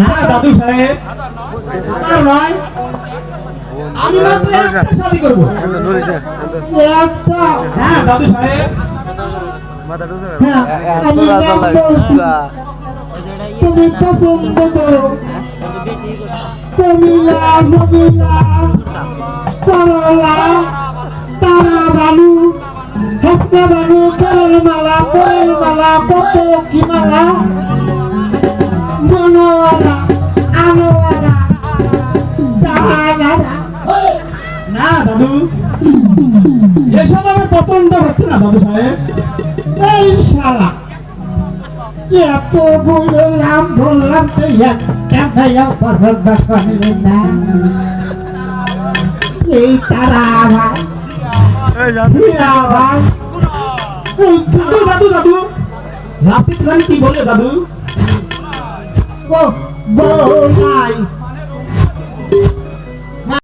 না দাদু সাহেব আমার নয় আমি মাত্র একটা শাদি করব একটা হ্যাঁ দাদু সাহেব হ্যাঁ আমি নাম বলছি তুমি পছন্দ করো জমিলা জমিলা সরলা তারা বানু হাসনা বানু কেলের মালা কোয়েল মালা কত কি মালা মনোয়ারা আনোয়ারা জাহানারা না দাদু এসব আমার পছন্দ হচ্ছে না দাদু সাহেব এই শালা এতগুলো নাম বললাম তো একটা ভাইয়া পছন্দ করলে না এই তারা ভাই হীরা ভাই এই দাদু দাদু দাদু রাফিক খান কি বলে দাদু বলি